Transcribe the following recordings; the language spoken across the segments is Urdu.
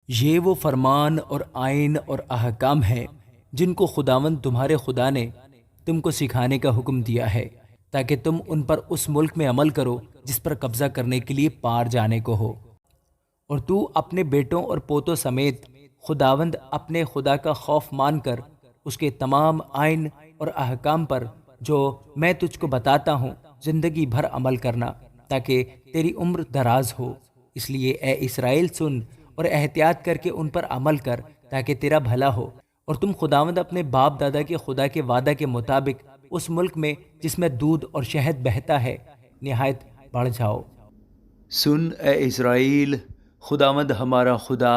یہ وہ فرمان اور آئین اور احکام ہیں جن کو خداوند تمہارے خدا نے تم کو سکھانے کا حکم دیا ہے، تاکہ تم ان پر اس ملک میں عمل کرو جس پر قبضہ کرنے کے لیے پار جانے کو ہو۔ اور تو اپنے بیٹوں اور پوتوں سمیت خداوند اپنے خدا کا خوف مان کر اس کے تمام آئین اور احکام پر جو میں تجھ کو بتاتا ہوں زندگی بھر عمل کرنا، تاکہ تیری عمر دراز ہو۔ اس لیے اے اسرائیل سن اور احتیاط کر کے ان پر عمل کر تاکہ تیرا بھلا ہو، اور تم خداوند اپنے باپ دادا کے خدا کے وعدہ کے مطابق اس ملک میں جس میں دودھ اور شہد بہتا ہے نہایت بڑھ جاؤ۔ سن اے اسرائیل، خداوند ہمارا خدا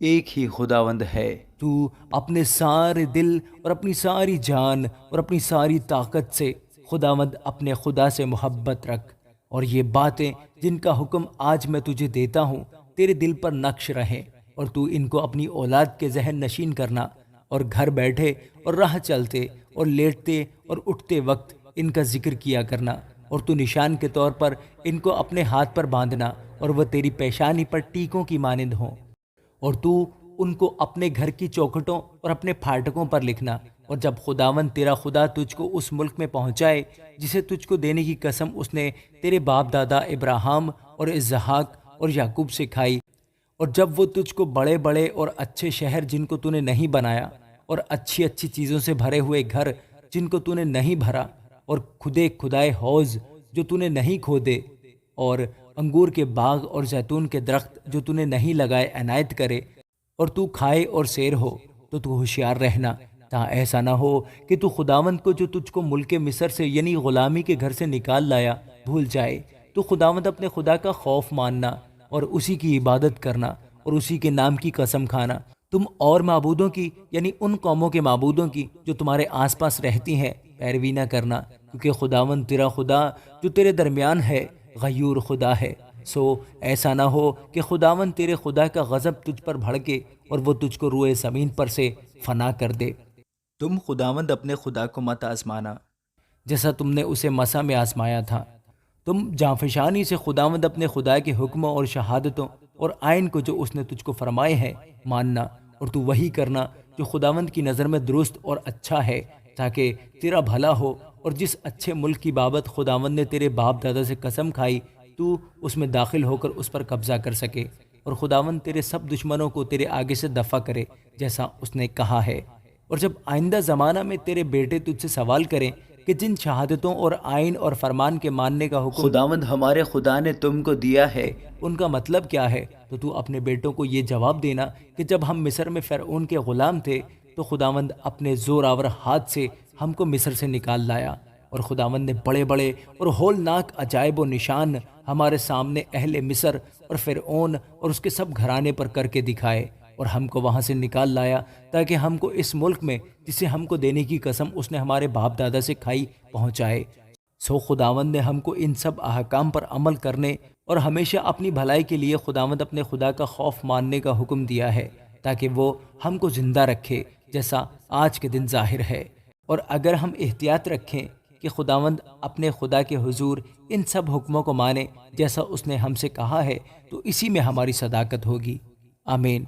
ایک ہی خداوند ہے۔ تو اپنے سارے دل اور اپنی ساری جان اور اپنی ساری طاقت سے خداوند اپنے خدا سے محبت رکھ، اور یہ باتیں جن کا حکم آج میں تجھے دیتا ہوں تیرے دل پر نقش رہیں، اور تو ان کو اپنی اولاد کے ذہن نشین کرنا، اور گھر بیٹھے اور راہ چلتے اور لیٹتے اور اٹھتے وقت ان کا ذکر کیا کرنا، اور تو نشان کے طور پر ان کو اپنے ہاتھ پر باندھنا، اور وہ تیری پیشانی پر ٹیکوں کی مانند ہوں، اور تو ان کو اپنے گھر کی چوکھٹوں اور اپنے پھاٹکوں پر لکھنا۔ اور جب خداوند تیرا خدا تجھ کو اس ملک میں پہنچائے جسے تجھ کو دینے کی قسم اس نے تیرے باپ دادا ابراہیم اور اسحاق اور یعقوب سے کھائی، اور جب وہ تجھ کو بڑے بڑے اور اچھے شہر جن کو تو نے نہیں بنایا، اور اچھی اچھی چیزوں سے بھرے ہوئے گھر جن کو تو نے نہیں بھرا، اور کھدے کھدائے حوض جو تو نے نہیں کھودے، اور انگور کے باغ اور زیتون کے درخت جو تو نے نہیں لگائے عنایت کرے، اور تو کھائے اور سیر ہو، تو ہوشیار رہنا تا ایسا نہ ہو کہ تو خداوند کو جو تجھ کو ملک مصر سے یعنی غلامی کے گھر سے نکال لایا بھول جائے۔ تو خداوند اپنے خدا کا خوف ماننا اور اسی کی عبادت کرنا اور اسی کے نام کی قسم کھانا۔ تم اور معبودوں کی یعنی ان قوموں کے معبودوں کی جو تمہارے آس پاس رہتی ہیں پیروی نہ کرنا، کیونکہ خداوند تیرا خدا جو تیرے درمیان ہے غیور خدا ہے۔ سو ایسا نہ ہو کہ خداوند تیرے خدا کا غضب تجھ پر بھڑکے اور وہ تجھ کو روئے زمین پر سے فنا کر دے۔ تم خداوند اپنے خدا کو مت آزمانا جیسا تم نے اسے مسا میں آزمایا تھا۔ تم جانفشانی سے خداوند اپنے خدا کے حکموں اور شہادتوں اور آئین کو جو اس نے تجھ کو فرمائے ہیں ماننا، اور تو وہی کرنا جو خداوند کی نظر میں درست اور اچھا ہے، تاکہ تیرا بھلا ہو، اور جس اچھے ملک کی بابت خداوند نے تیرے باپ دادا سے قسم کھائی تو اس میں داخل ہو کر اس پر قبضہ کر سکے، اور خداوند تیرے سب دشمنوں کو تیرے آگے سے دفع کرے جیسا اس نے کہا ہے۔ اور جب آئندہ زمانہ میں تیرے بیٹے تجھ سے سوال کریں کہ جن شہادتوں اور آئین اور فرمان کے ماننے کا حکم خداوند ہمارے خدا نے تم کو دیا ہے، ان کا مطلب کیا ہے، تو اپنے بیٹوں کو یہ جواب دینا کہ جب ہم مصر میں فرعون کے غلام تھے تو خداوند اپنے زور آور ہاتھ سے ہم کو مصر سے نکال لایا، اور خداوند نے بڑے بڑے اور ہولناک عجائب و نشان ہمارے سامنے اہل مصر اور فرعون اور اس کے سب گھرانے پر کر کے دکھائے، اور ہم کو وہاں سے نکال لایا تاکہ ہم کو اس ملک میں جسے ہم کو دینے کی قسم اس نے ہمارے باپ دادا سے کھائی پہنچائے۔ سو خداوند نے ہم کو ان سب احکام پر عمل کرنے اور ہمیشہ اپنی بھلائی کے لیے خداوند اپنے خدا کا خوف ماننے کا حکم دیا ہے، تاکہ وہ ہم کو زندہ رکھے جیسا آج کے دن ظاہر ہے۔ اور اگر ہم احتیاط رکھیں کہ خداوند اپنے خدا کے حضور ان سب حکموں کو مانے جیسا اس نے ہم سے کہا ہے، تو اسی میں ہماری صداقت ہوگی۔ آمین۔